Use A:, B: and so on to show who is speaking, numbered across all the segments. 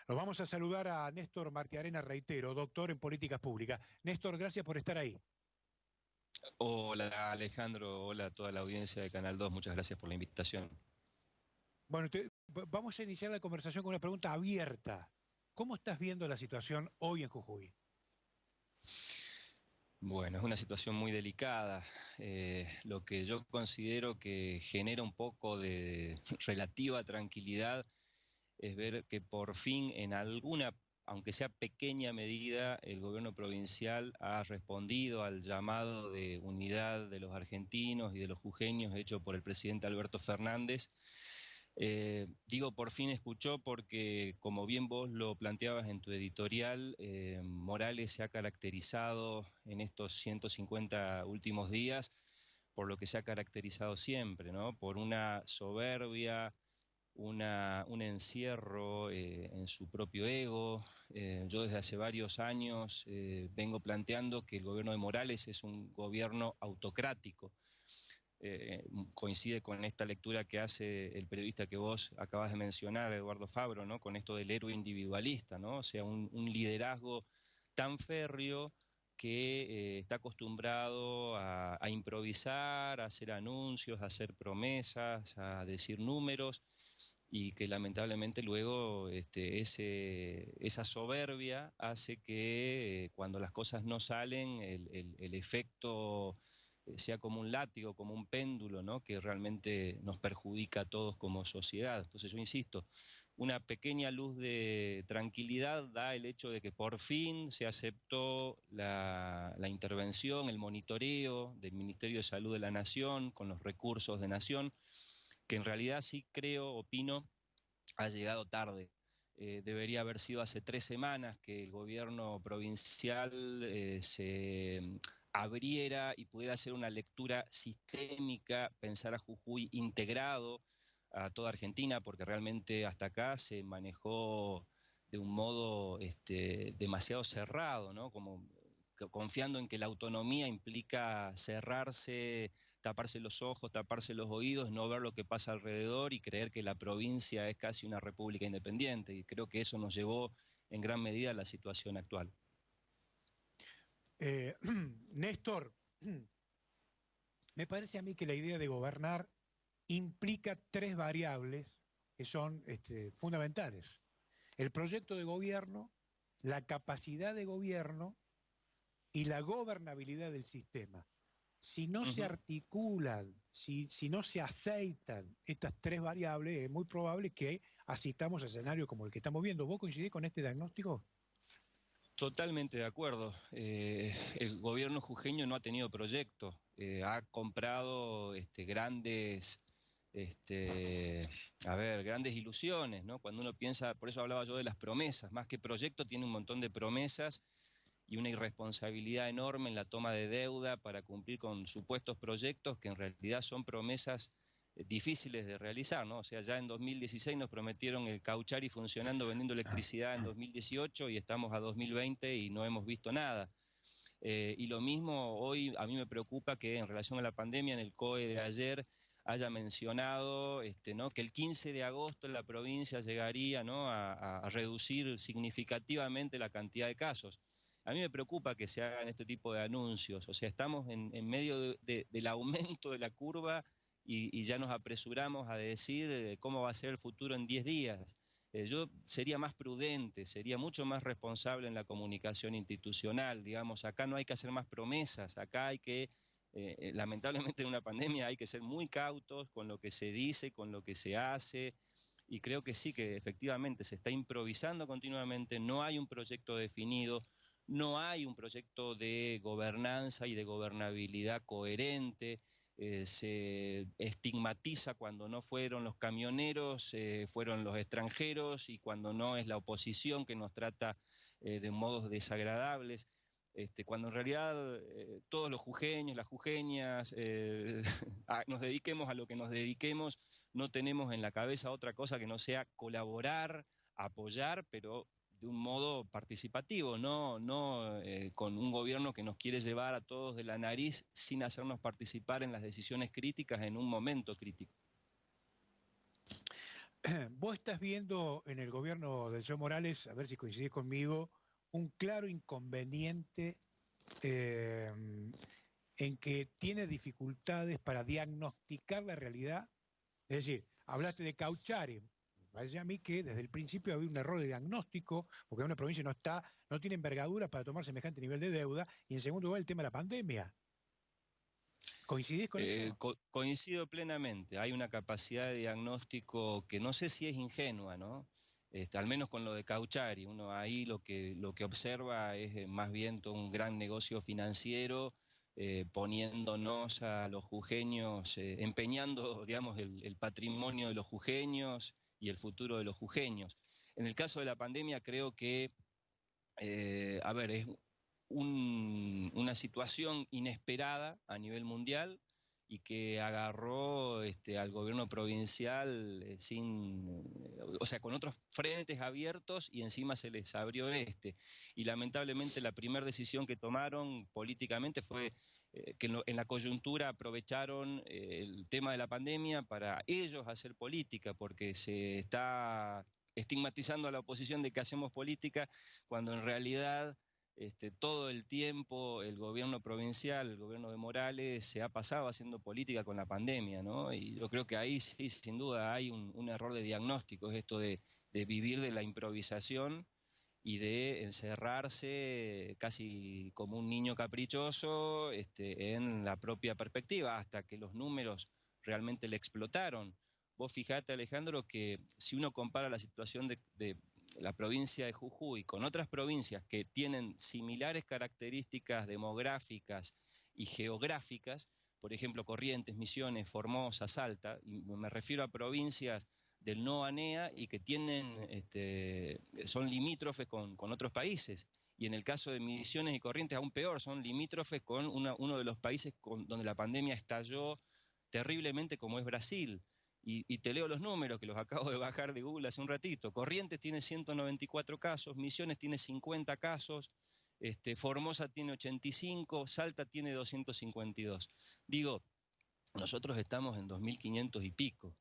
A: Nos vamos a saludar a Néstor Martiarena, reitero, doctor en políticas públicas. Néstor, gracias por estar ahí.
B: Hola Alejandro, hola a toda la audiencia de Canal 2, muchas gracias por la invitación.
A: Bueno, vamos a iniciar la conversación con una pregunta abierta. ¿Cómo estás viendo la situación hoy en Jujuy?
B: Bueno, es una situación muy delicada. Lo que yo considero que genera un poco de relativa tranquilidad es ver que por fin en alguna, aunque sea pequeña medida, el gobierno provincial ha respondido al llamado de unidad de los argentinos y de los jujeños hecho por el presidente Alberto Fernández. Digo por fin escuchó porque, como bien vos lo planteabas en tu editorial, Morales se ha caracterizado en estos 150 últimos días por lo que se ha caracterizado siempre, ¿no? Por una soberbia, un encierro en su propio ego. Yo desde hace varios años vengo planteando que el gobierno de Morales es un gobierno autocrático. Coincide con esta lectura que hace el periodista que vos acabas de mencionar, Eduardo Fabro, ¿no? Con esto del héroe individualista, ¿no? O sea, un liderazgo tan férreo que está acostumbrado a improvisar, a hacer anuncios, a hacer promesas, a decir números, y que lamentablemente luego esa soberbia hace que cuando las cosas no salen, el efecto sea como un látigo, como un péndulo, ¿no? Que realmente nos perjudica a todos como sociedad. Entonces yo insisto, una pequeña luz de tranquilidad da el hecho de que por fin se aceptó la intervención, el monitoreo del Ministerio de Salud de la Nación con los recursos de Nación, que en realidad sí creo, opino, ha llegado tarde. Debería haber sido hace 3 semanas que el gobierno provincial se abriera y pudiera hacer una lectura sistémica, pensar a Jujuy integrado a toda Argentina, porque realmente hasta acá se manejó de un modo demasiado cerrado, ¿no? Como confiando en que la autonomía implica cerrarse, taparse los ojos, taparse los oídos, no ver lo que pasa alrededor y creer que la provincia es casi una república independiente. Y creo que eso nos llevó en gran medida a la situación actual.
A: Néstor, me parece a mí que la idea de gobernar implica tres variables que son fundamentales. El proyecto de gobierno, la capacidad de gobierno y la gobernabilidad del sistema. Si no se articulan, si no se aceitan estas tres variables, es muy probable que asistamos a escenarios como el que estamos viendo. ¿Vos coincidís con este diagnóstico?
B: Totalmente de acuerdo. El gobierno jujeño no ha tenido proyecto, ha comprado grandes, grandes ilusiones, ¿no? Cuando uno piensa, por eso hablaba yo de las promesas, más que proyecto tiene un montón de promesas y una irresponsabilidad enorme en la toma de deuda para cumplir con supuestos proyectos que en realidad son promesas difíciles de realizar, ¿no? O sea, ya en 2016 nos prometieron el Cauchari funcionando, vendiendo electricidad en 2018 y estamos a 2020 y no hemos visto nada. Y lo mismo hoy a mí me preocupa que en relación a la pandemia en el COE de ayer haya mencionado ¿no? que el 15 de agosto en la provincia llegaría, ¿no? a reducir significativamente la cantidad de casos. A mí me preocupa que se hagan este tipo de anuncios, o sea, estamos en medio del aumento de la curva y ya nos apresuramos a decir cómo va a ser el futuro en 10 días. Yo sería más prudente, sería mucho más responsable en la comunicación institucional, digamos, acá no hay que hacer más promesas, acá hay que, lamentablemente en una pandemia hay que ser muy cautos con lo que se dice, con lo que se hace, y creo que sí, que efectivamente se está improvisando continuamente, no hay un proyecto definido, no hay un proyecto de gobernanza y de gobernabilidad coherente. Se estigmatiza cuando no fueron los camioneros, fueron los extranjeros, y cuando no es la oposición que nos trata de modos desagradables. Cuando en realidad todos los jujeños, las jujeñas, nos dediquemos a lo que nos dediquemos, no tenemos en la cabeza otra cosa que no sea colaborar, apoyar, pero de un modo participativo, no con un gobierno que nos quiere llevar a todos de la nariz sin hacernos participar en las decisiones críticas en un momento crítico.
A: vos estás viendo en el gobierno del señor Morales, a ver si coincidís conmigo, un claro inconveniente eh, en que tiene dificultades para diagnosticar la realidad. Es decir, hablaste de Cauchari. Me parece a mí que desde el principio había un error de diagnóstico, porque una provincia no tiene envergadura para tomar semejante nivel de deuda, y en segundo lugar el tema de la pandemia. ¿Coincidís con eso?
B: Coincido plenamente. Hay una capacidad de diagnóstico que no sé si es ingenua, ¿no? Al menos con lo de Cauchari. Uno ahí lo que observa es más bien todo un gran negocio financiero, poniéndonos a los jujeños, empeñando, digamos, el patrimonio de los jujeños y el futuro de los jujeños. En el caso de la pandemia, creo que a ver, es una situación inesperada a nivel mundial y que agarró al gobierno provincial o sea, con otros frentes abiertos y encima se les abrió este. Y lamentablemente la primera decisión que tomaron políticamente fue que en la coyuntura aprovecharon el tema de la pandemia para ellos hacer política, porque se está estigmatizando a la oposición de que hacemos política cuando en realidad todo el tiempo el gobierno provincial, el gobierno de Morales, se ha pasado haciendo política con la pandemia, ¿no? Y yo creo que ahí sí, sin duda, hay un error de diagnóstico, es esto de vivir de la improvisación y de encerrarse casi como un niño caprichoso en la propia perspectiva, hasta que los números realmente le explotaron. Vos fijate, Alejandro, que si uno compara la situación de la provincia de Jujuy con otras provincias que tienen similares características demográficas y geográficas, por ejemplo, Corrientes, Misiones, Formosa, Salta, y me refiero a provincias del no ANEA y que son limítrofes con otros países. Y en el caso de Misiones y Corrientes aún peor, son limítrofes con uno de los países donde la pandemia estalló terriblemente, como es Brasil. Y te leo los números, que los acabo de bajar de Google hace un ratito. Corrientes tiene 194 casos, Misiones tiene 50 casos, Formosa tiene 85, Salta tiene 252. Digo, nosotros estamos en 2.500 y pico.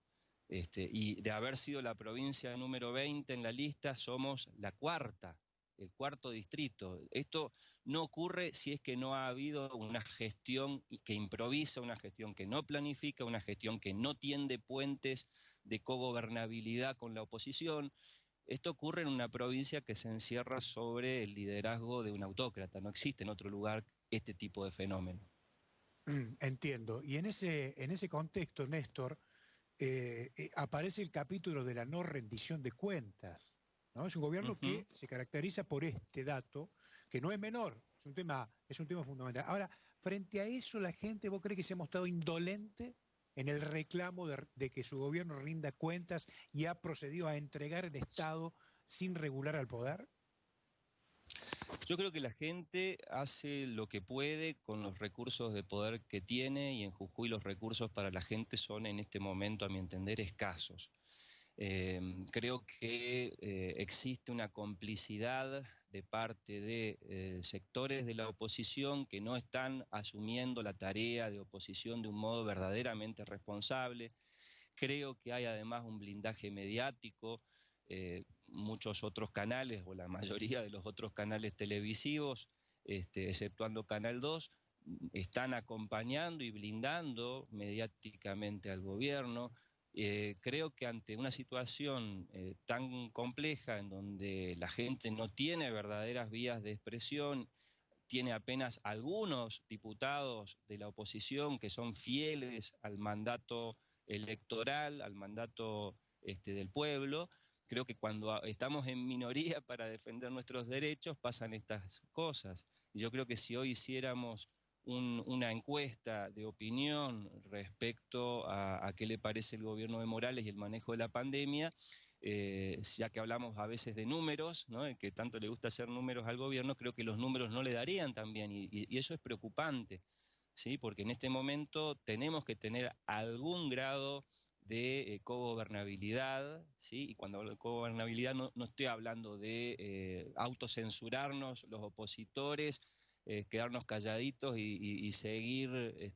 B: Y de haber sido la provincia número 20 en la lista, somos la cuarta, el cuarto distrito. Esto no ocurre si es que no ha habido una gestión que improvisa, una gestión que no planifica, una gestión que no tiende puentes de cogobernabilidad con la oposición. Esto ocurre en una provincia que se encierra sobre el liderazgo de un autócrata. No existe en otro lugar este tipo de fenómeno.
A: Entiendo. Y en ese contexto, Néstor, aparece el capítulo de la no rendición de cuentas, ¿no? Es un gobierno
B: Ujú.
A: que se caracteriza por este dato, que no es menor, es un tema fundamental. Ahora, frente a eso, la gente, ¿vos crees que se ha mostrado indolente en el reclamo de que su gobierno rinda cuentas y ha procedido a entregar el Estado sin regular al poder?
B: Yo creo que la gente hace lo que puede con los recursos de poder que tiene y en Jujuy los recursos para la gente son en este momento, a mi entender, escasos. Creo que existe una complicidad de parte de sectores de la oposición que no están asumiendo la tarea de oposición de un modo verdaderamente responsable. Creo que hay además un blindaje mediático, muchos otros canales o la mayoría de los otros canales televisivos, exceptuando Canal 2, están acompañando y blindando mediáticamente al gobierno. Creo que ante una situación tan compleja en donde la gente no tiene verdaderas vías de expresión, tiene apenas algunos diputados de la oposición que son fieles al mandato electoral, al mandato del pueblo. Creo que cuando estamos en minoría para defender nuestros derechos pasan estas cosas. Y yo creo que si hoy hiciéramos una encuesta de opinión respecto a qué le parece el gobierno de Morales y el manejo de la pandemia, ya que hablamos a veces de números, ¿no? Que tanto le gusta hacer números al gobierno, creo que los números no le darían también, y eso es preocupante, ¿sí? Porque en este momento tenemos que tener algún grado de cogobernabilidad, ¿sí? Y cuando hablo de cogobernabilidad no estoy hablando de autocensurarnos los opositores quedarnos calladitos y seguir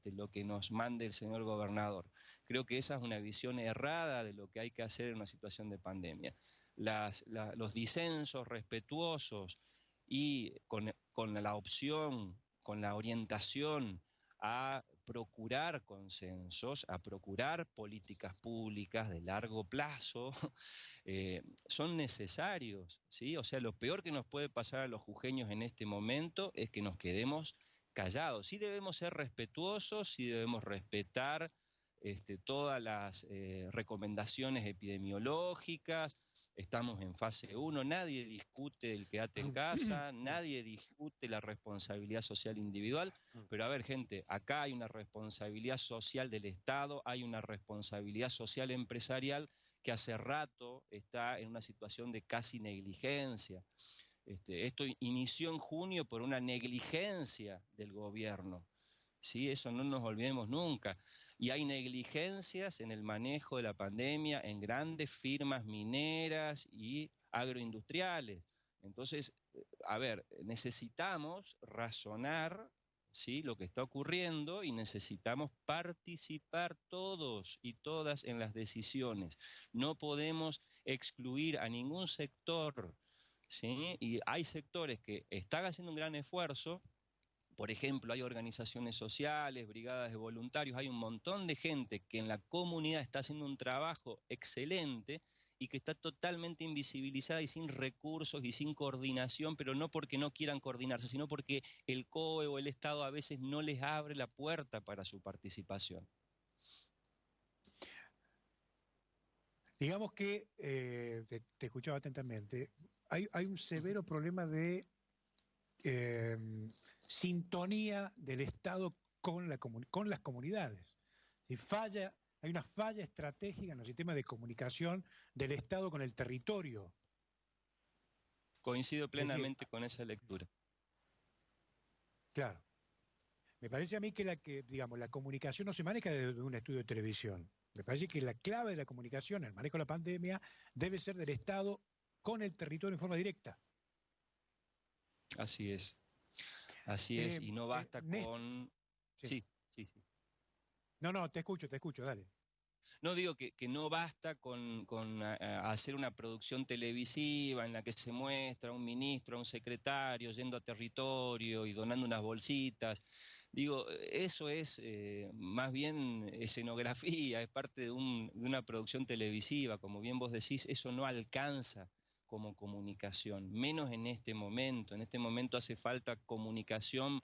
B: lo que nos mande el señor gobernador. Creo que esa es una visión errada de lo que hay que hacer en una situación de pandemia. Los disensos respetuosos y con la opción, con la orientación a procurar consensos, a procurar políticas públicas de largo plazo, son necesarios, ¿sí? O sea, lo peor que nos puede pasar a los jujeños en este momento es que nos quedemos callados. Sí debemos ser respetuosos, sí debemos respetar todas las recomendaciones epidemiológicas. Estamos en fase 1, nadie discute el quédate en casa, nadie discute la responsabilidad social individual, pero a ver, gente, acá hay una responsabilidad social del Estado, hay una responsabilidad social empresarial que hace rato está en una situación de casi negligencia. Esto inició en junio por una negligencia del gobierno. ¿Sí? Eso no nos olvidemos nunca. Y hay negligencias en el manejo de la pandemia en grandes firmas mineras y agroindustriales. Entonces, a ver, necesitamos razonar, ¿sí?, lo que está ocurriendo y necesitamos participar todos y todas en las decisiones. No podemos excluir a ningún sector, ¿sí? Y hay sectores que están haciendo un gran esfuerzo. Por ejemplo, hay organizaciones sociales, brigadas de voluntarios, hay un montón de gente que en la comunidad está haciendo un trabajo excelente y que está totalmente invisibilizada y sin recursos y sin coordinación, pero no porque no quieran coordinarse, sino porque el COE o el Estado a veces no les abre la puerta para su participación.
A: Digamos que, te escuchaba atentamente, hay un severo problema de eh, sintonía del Estado con las comunidades. Si hay una falla estratégica en los sistemas de comunicación del Estado con el territorio.
B: Coincido
A: Es decir,
B: plenamente con esa lectura.
A: claro, me parece a mí digamos, la comunicación no se maneja desde un estudio de televisión. Me parece que la clave de la comunicación, el manejo de la pandemia, debe ser del Estado con el territorio en forma directa.
B: Así es, y no basta con...
A: Sí.
B: Sí, sí, sí.
A: No, te escucho, dale.
B: No digo que no basta con hacer una producción televisiva en la que se muestra a un ministro, a un secretario yendo a territorio y donando unas bolsitas. Digo, eso es más bien escenografía, es parte de una producción televisiva, como bien vos decís, eso no alcanza como comunicación, menos en este momento. En este momento hace falta comunicación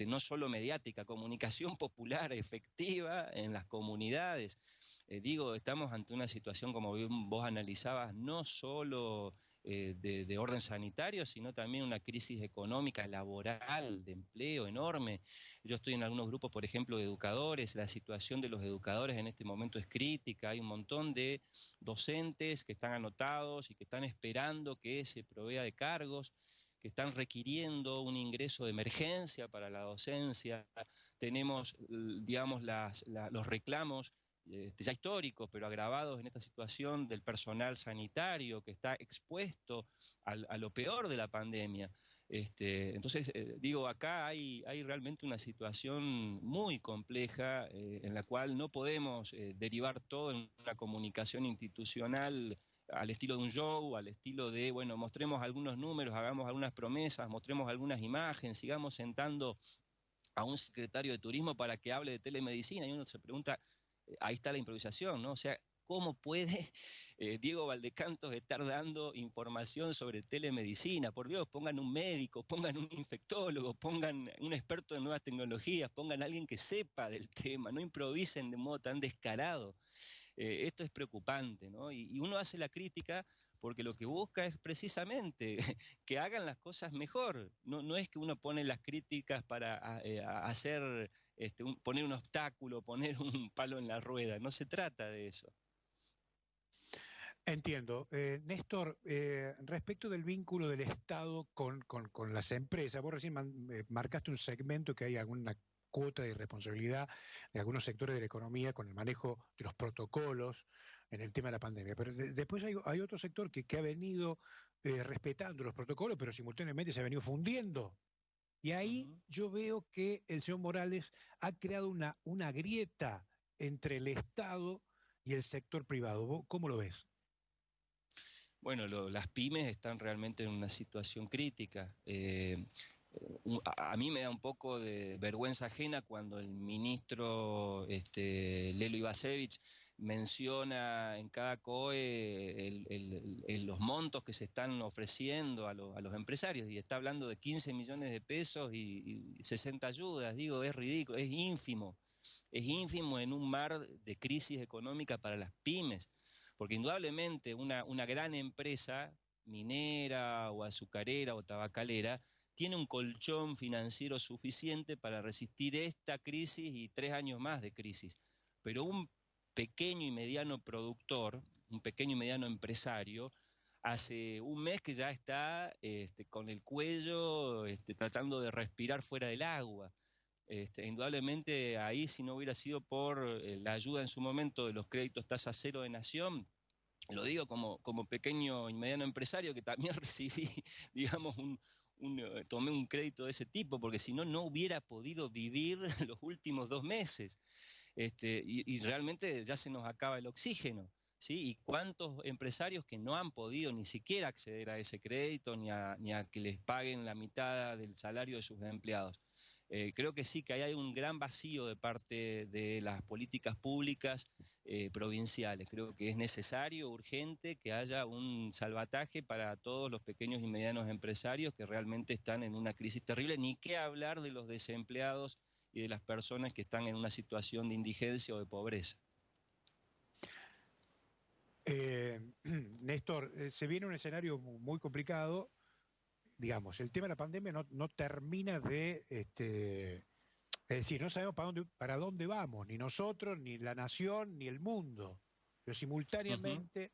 B: no solo mediática, comunicación popular efectiva en las comunidades. Digo, estamos ante una situación, como vos analizabas, no solo de orden sanitario, sino también una crisis económica, laboral, de empleo enorme. Yo estoy en algunos grupos, por ejemplo, de educadores. La situación de los educadores en este momento es crítica. Hay un montón de docentes que están anotados y que están esperando que se provea de cargos, que están requiriendo un ingreso de emergencia para la docencia. Tenemos, digamos, los reclamos ya históricos, pero agravados en esta situación del personal sanitario que está expuesto a lo peor de la pandemia. Entonces, digo, acá hay realmente una situación muy compleja en la cual no podemos derivar todo en una comunicación institucional al estilo de un show, al estilo de, bueno, mostremos algunos números, hagamos algunas promesas, mostremos algunas imágenes, sigamos sentando a un secretario de turismo para que hable de telemedicina, y uno se pregunta, ahí está la improvisación, ¿no? O sea, ¿cómo puede Diego Valdecantos estar dando información sobre telemedicina? Por Dios, pongan un médico, pongan un infectólogo, pongan un experto en nuevas tecnologías, pongan a alguien que sepa del tema, no improvisen de modo tan descarado. Esto es preocupante, ¿no? Y uno hace la crítica porque lo que busca es precisamente que hagan las cosas mejor. No es que uno pone las críticas para hacer, poner un obstáculo, poner un palo en la rueda. No se trata de eso.
A: Entiendo. Néstor, respecto del vínculo del Estado con las empresas, vos recién marcaste un segmento que hay alguna cuota de responsabilidad de algunos sectores de la economía con el manejo de los protocolos en el tema de la pandemia. Pero después hay otro sector que ha venido respetando los protocolos, pero simultáneamente se ha venido fundiendo Y ahí
B: Ujú.
A: yo veo que el señor Morales ha creado una grieta entre el Estado y el sector privado. ¿Vos cómo lo ves?
B: Bueno, las pymes están realmente en una situación crítica. A mí me da un poco de vergüenza ajena cuando el ministro Lelo Ibasevich menciona en cada COE los montos que se están ofreciendo a los empresarios y está hablando de 15 millones de pesos y 60 ayudas. Digo, es ridículo, es ínfimo en un mar de crisis económica para las pymes, porque indudablemente una gran empresa minera o azucarera o tabacalera tiene un colchón financiero suficiente para resistir esta crisis y 3 años más de crisis. Pero un pequeño y mediano productor, un pequeño y mediano empresario, hace un mes que ya está con el cuello tratando de respirar fuera del agua. Indudablemente ahí, si no hubiera sido por la ayuda en su momento de los créditos tasa cero de Nación, lo digo como pequeño y mediano empresario que también recibí, digamos, tomé un crédito de ese tipo, porque si no, no hubiera podido vivir los últimos 2 meses. Y realmente ya se nos acaba el oxígeno. ¿Sí? ¿Y cuántos empresarios que no han podido ni siquiera acceder a ese crédito ni a que les paguen la mitad del salario de sus empleados? Creo que sí, que ahí hay un gran vacío de parte de las políticas públicas provinciales. Creo que es necesario, urgente, que haya un salvataje para todos los pequeños y medianos empresarios que realmente están en una crisis terrible, ni qué hablar de los desempleados y de las personas que están en una situación de indigencia o de pobreza.
A: Néstor, se viene un escenario muy complicado. Digamos, el tema de la pandemia no termina es decir, no sabemos para dónde vamos, ni nosotros, ni la nación, ni el mundo. Pero
B: Ujú.
A: simultáneamente,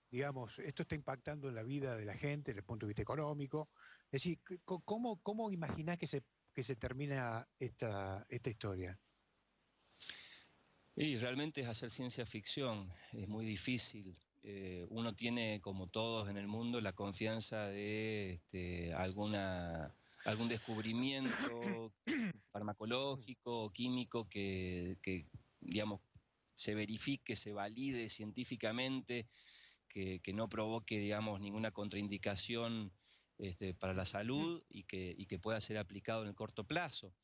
A: digamos, esto está impactando en la vida de la gente desde el punto de vista económico. Es decir, ¿cómo imaginás que se termina esta historia?
B: Y realmente es hacer ciencia ficción, es muy difícil. Uno tiene, como todos en el mundo, la confianza de algún descubrimiento farmacológico o químico digamos, se verifique, se valide científicamente, que no provoque, digamos, ninguna contraindicación para la salud y que pueda ser aplicado en el corto plazo.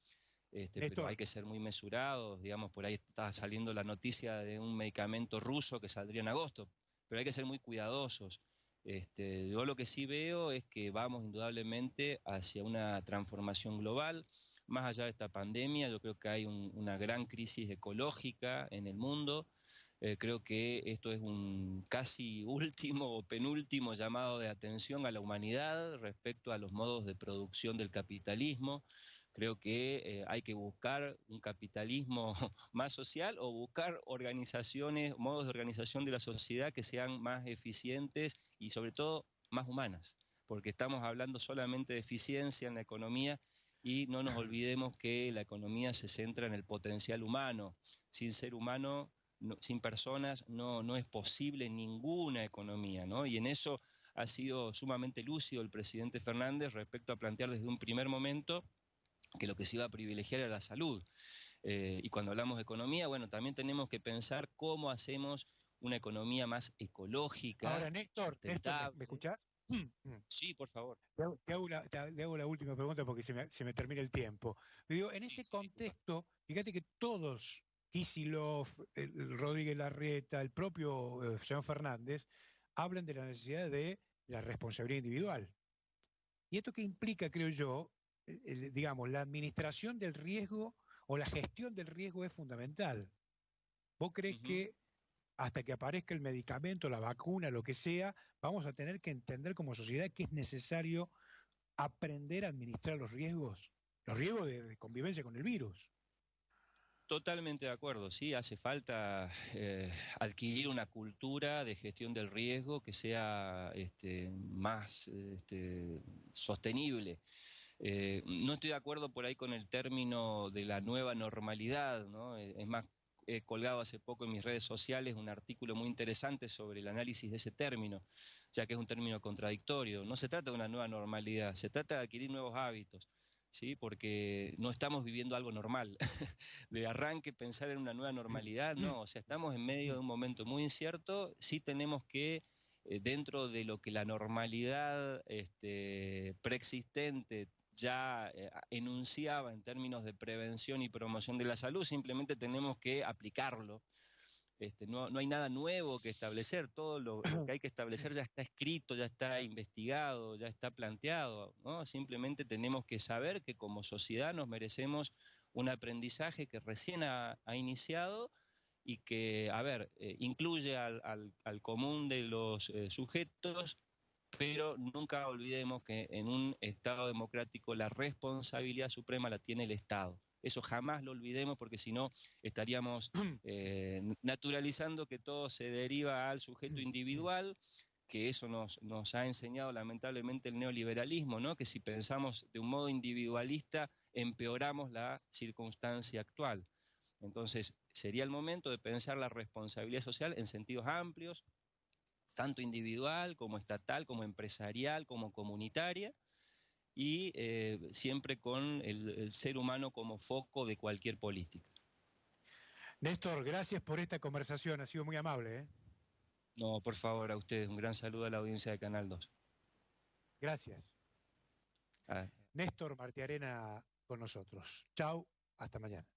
B: Pero hay
A: Néstor,
B: que ser muy mesurados, digamos, por ahí está saliendo la noticia de un medicamento ruso que saldría en agosto, pero hay que ser muy cuidadosos. Yo lo que sí veo es que vamos indudablemente hacia una transformación global. Más allá de esta pandemia, yo creo que hay una gran crisis ecológica en el mundo. Creo que esto es un casi último o penúltimo llamado de atención a la humanidad respecto a los modos de producción del capitalismo. Creo que hay que buscar un capitalismo más social o buscar organizaciones, modos de organización de la sociedad que sean más eficientes y sobre todo más humanas, porque estamos hablando solamente de eficiencia en la economía y no nos olvidemos que la economía se centra en el potencial humano. Sin ser humano, sin personas, no es posible ninguna economía, ¿no? Y en eso ha sido sumamente lúcido el presidente Fernández respecto a plantear desde un primer momento que lo que se iba a privilegiar era la salud. Y cuando hablamos de economía, bueno, también tenemos que pensar cómo hacemos una economía más ecológica,
A: ahora, Néstor, ¿me
B: sustentable.
A: escuchás?
B: Sí, por favor.
A: Te hago la última pregunta porque se me termina el tiempo. Digo, en
B: Sí,
A: ese
B: sí, disculpa.
A: contexto, fíjate que todos, Kicillof, el Rodríguez Larreta, el propio señor Fernández, hablan de la necesidad de la responsabilidad individual. ¿Y esto qué implica, creo yo? Digamos, la administración del riesgo o la gestión del riesgo es fundamental. ¿Vos crees
B: Ujú.
A: que hasta que aparezca el medicamento, la vacuna, lo que sea, vamos a tener que entender como sociedad que es necesario aprender a administrar los riesgos de convivencia con el virus?
B: Totalmente de acuerdo, sí, hace falta adquirir una cultura de gestión del riesgo que sea más sostenible. No estoy de acuerdo por ahí con el término de la nueva normalidad, ¿no? Es más, he colgado hace poco en mis redes sociales un artículo muy interesante sobre el análisis de ese término, ya que es un término contradictorio. No se trata de una nueva normalidad, se trata de adquirir nuevos hábitos. ¿sí? Porque no estamos viviendo algo normal. De arranque pensar en una nueva normalidad, no, o sea, estamos en medio de un momento muy incierto, sí tenemos que, dentro de lo que la normalidad preexistente ya enunciaba en términos de prevención y promoción de la salud, simplemente tenemos que aplicarlo. No hay nada nuevo que establecer, todo lo que hay que establecer ya está escrito, ya está investigado, ya está planteado, ¿no? Simplemente tenemos que saber que como sociedad nos merecemos un aprendizaje que recién ha iniciado y que, a ver, incluye al común de los sujetos, pero nunca olvidemos que en un Estado democrático la responsabilidad suprema la tiene el Estado. Eso jamás lo olvidemos porque si no estaríamos naturalizando que todo se deriva al sujeto individual, que eso nos ha enseñado lamentablemente el neoliberalismo, ¿no? Que si pensamos de un modo individualista empeoramos la circunstancia actual. Entonces, sería el momento de pensar la responsabilidad social en sentidos amplios, tanto individual como estatal, como empresarial, como comunitaria, y siempre con el ser humano como foco de cualquier política.
A: Néstor, gracias por esta conversación, ha sido muy amable, ¿eh?
B: No, por favor, a ustedes, un gran saludo a la audiencia de Canal 2.
A: Gracias.
B: Ah.
A: Néstor Martiarena con nosotros. Chau, hasta mañana.